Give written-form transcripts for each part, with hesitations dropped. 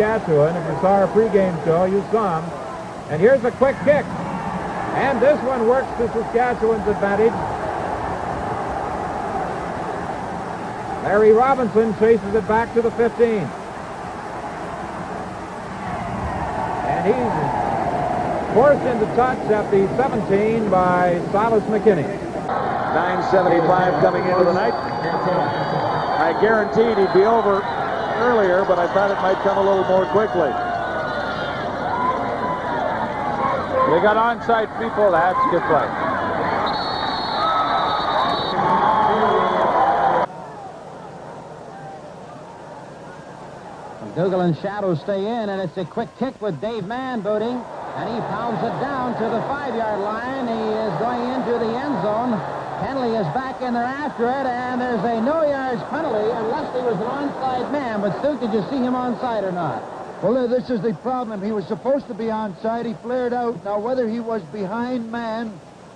Saskatchewan. If you saw our pregame show, you saw him. And here's a quick kick. And this one works to Saskatchewan's advantage. Larry Robinson chases it back to the 15. And he's forced into touch at the 17 by Silas McKinney. 9:75 coming into the night. I guaranteed he'd be over earlier, but I thought it might come a little more quickly. They got onside people. That's good play. Dougal and Shadow stay in, and it's a quick kick with Dave Mann booting, and he pounds it down to the 5-yard line. He is going into the end zone. Henley is back in there after it, and there's a no-yards penalty unless he was an onside man. But, Stu, did you see him onside or not? Well, this is the problem. He was supposed to be onside. He flared out. Now, whether he was behind Mann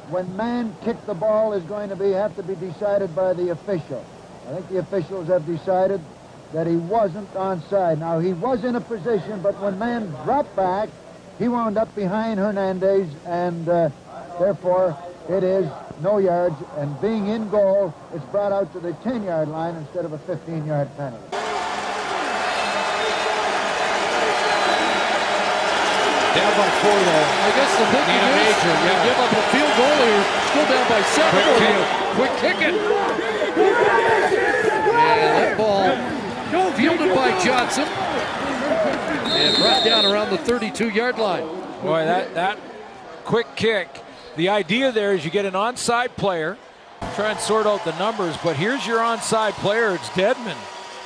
when Mann kicked the ball is going to have to be decided by the official. I think the officials have decided that he wasn't onside. Now, he was in a position, but when Mann dropped back, he wound up behind Hernandez, and therefore it is no yards, and being in goal, it's brought out to the 10-yard line instead of a 15-yard penalty. Down by 4, though. I guess the thinking is major, you give up a field goal here, still down by 7. Quick kicking. And that ball fielded by Johnson and brought down around the 32-yard line. Boy, that quick kick. The idea there is you get an onside player, try and sort out the numbers, but here's your onside player. It's Dedman,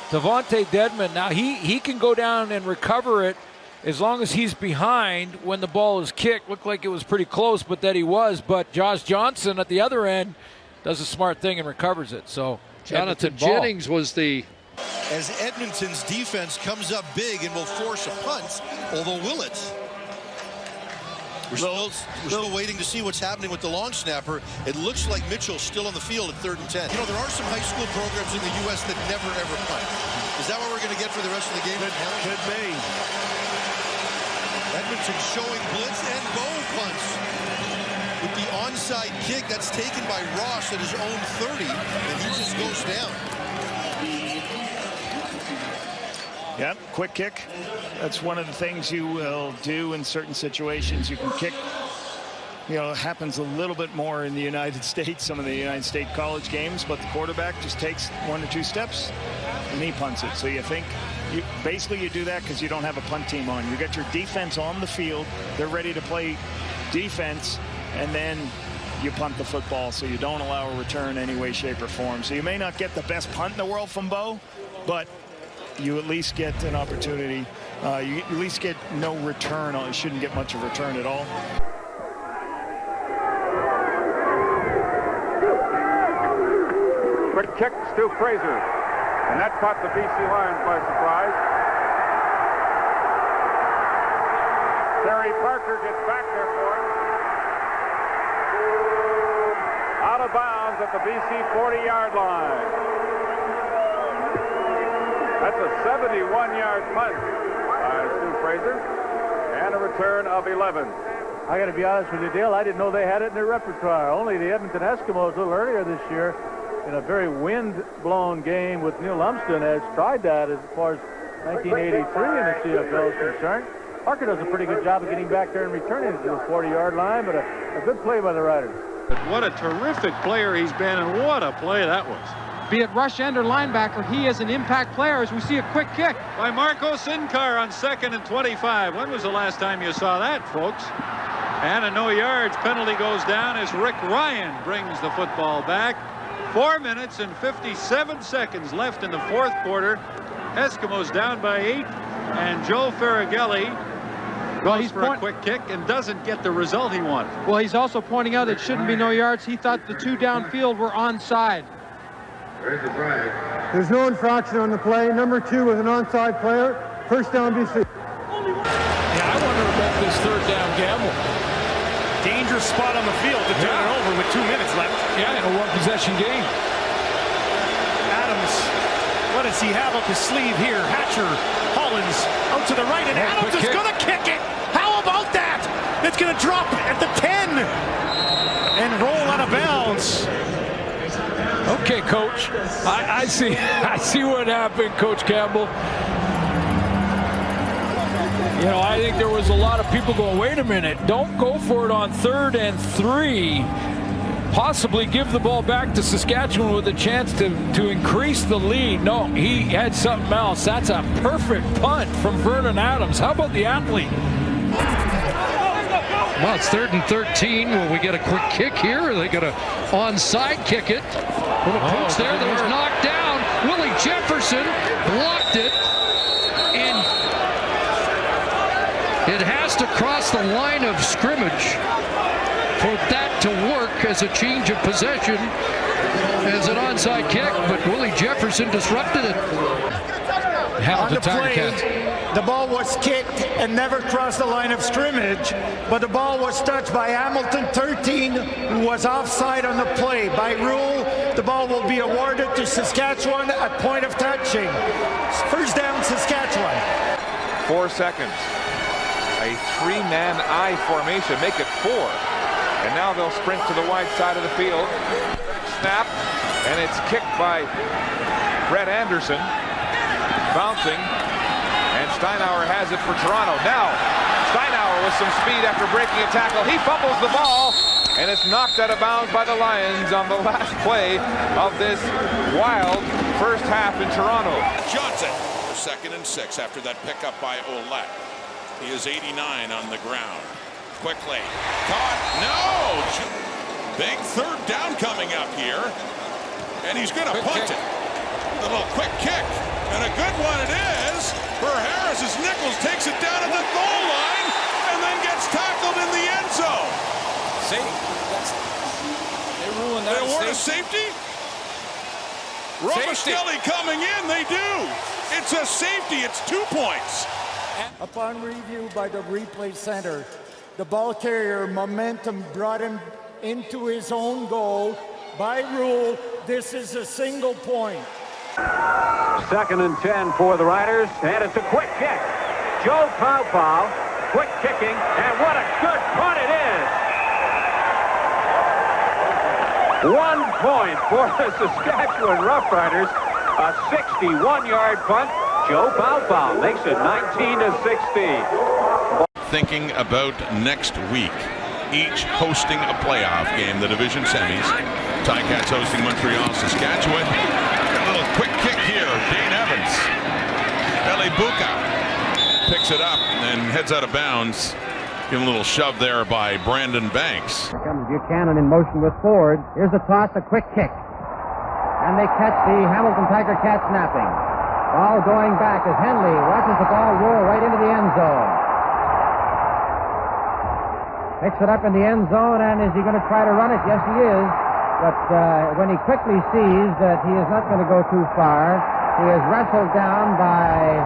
Devontae Dedman. Now he can go down and recover it as long as he's behind when the ball is kicked. Looked like it was pretty close, but that he was. But Josh Johnson at the other end does a smart thing and recovers it. So Jonathan Jennings was the... As Edmonton's defense comes up big and will force a punt, although will it? We're still waiting to see what's happening with the long snapper. It looks like Mitchell's still on the field at 3rd and 10. You know, there are some high school programs in the U.S. that never, ever punt. Is that what we're going to get for the rest of the game? Could be. Edmonton showing blitz and go punts. With the onside kick that's taken by Ross at his own 30, and he just goes down. Yep, quick kick. That's one of the things you will do in certain situations. You can kick. You know, it happens a little bit more in the United States, some of the United States college games, but the quarterback just takes 1 or 2 steps and he punts it. So you think, basically you do that because you don't have a punt team on. You get your defense on the field. They're ready to play defense, and then you punt the football, so you don't allow a return any way, shape, or form. So you may not get the best punt in the world from Bo, but you at least get an opportunity. You at least get no return. You shouldn't get much of a return at all. Quick kick, Stu Fraser. And that caught the BC Lions by surprise. Terry Parker gets back there for it. Out of bounds at the BC 40-yard line. That's a 71-yard punt by Stu Fraser, and a return of 11. I got to be honest with you, Dale, I didn't know they had it in their repertoire. Only the Edmonton Eskimos a little earlier this year, in a very wind-blown game with Neil Lumsden, has tried that as far as 1983 in the CFL is concerned. Parker does a pretty good job of getting back there and returning it to the 40-yard line, but a good play by the Riders. What a terrific player he's been, and what a play that was. Be it rush end or linebacker, he is an impact player as we see a quick kick. By Marco Sincar on 2nd and 25. When was the last time you saw that, folks? And a no yards penalty goes down as Rick Ryan brings the football back. 4 minutes and 57 seconds left in the 4th quarter. Eskimos down by 8, and Joe Ferragelli goes for a quick kick and doesn't get the result he wanted. Well, he's also pointing out it shouldn't be no yards. He thought the 2 downfield were onside. There's no infraction on the play. Number 2 was an onside player. First down, BC. Yeah, I wonder about this 3rd down gamble. Dangerous spot on the field to turn it over with 2 minutes left. Yeah, in a 1-possession game. Adams, what does he have up his sleeve here? Hatcher hauls Collins out to the right, and Adams is going to kick it. How about that? It's going to drop at the 10 and roll out of bounds. Okay, Coach. I see what happened, Coach Campbell. You know, I think there was a lot of people going, wait a minute, don't go for it on 3rd and 3. Possibly give the ball back to Saskatchewan with a chance to increase the lead. No, he had something else. That's a perfect punt from Vernon Adams. How about the athlete? Well, it's 3rd and 13. Will we get a quick kick here? Or are they going to onside kick it? Little punch there that was knocked down. Willie Jefferson blocked it. And it has to cross the line of scrimmage for that to work as a change of possession as an onside kick, but Willie Jefferson disrupted it. On the play, the ball was kicked and never crossed the line of scrimmage, but the ball was touched by Hamilton 13, who was offside on the play. By rule, the ball will be awarded to Saskatchewan at point of touching. First down, Saskatchewan. 4 seconds. A 3-man I formation, make it 4. And now they'll sprint to the wide side of the field. Snap, and it's kicked by Brett Anderson. Bouncing, and Steinauer has it for Toronto. Now, Steinauer with some speed after breaking a tackle. He fumbles the ball, and it's knocked out of bounds by the Lions on the last play of this wild first half in Toronto. Johnson for 2nd and 6 after that pickup by Ouellette. He is 89 on the ground. Quickly caught. No! Big 3rd down coming up here, and he's going to punt it. A little quick kick, and a good one it is for Harris as Nichols takes it down at the goal line and then gets tackled in the end zone. They ruined that. They award a safety? Romastelli coming in, they do. It's a safety, it's 2 points. Upon review by the replay center, the ball carrier momentum brought him into his own goal. By rule, this is a single point. 2nd and 10 for the Riders, and it's a quick kick. Joe Paopao, quick kicking, and what a good punt it is. 1 point for the Saskatchewan Roughriders. A 61-yard punt. Joe Paopao makes it 19-16. Thinking about next week, each hosting a playoff game, the division semis. Ticats hosting Montreal, Saskatchewan. A little quick kick here, Dane Evans. Belly Buka picks it up and heads out of bounds. Give him a little shove there by Brandon Banks. Here comes Buchanan in motion with Ford. Here's a toss, a quick kick. And they catch the Hamilton Tiger cat snapping. Ball going back as Henley watches the ball roll right into the end zone. Picks it up in the end zone, and is he going to try to run it? Yes, he is. But when he quickly sees that he is not going to go too far, he is wrestled down by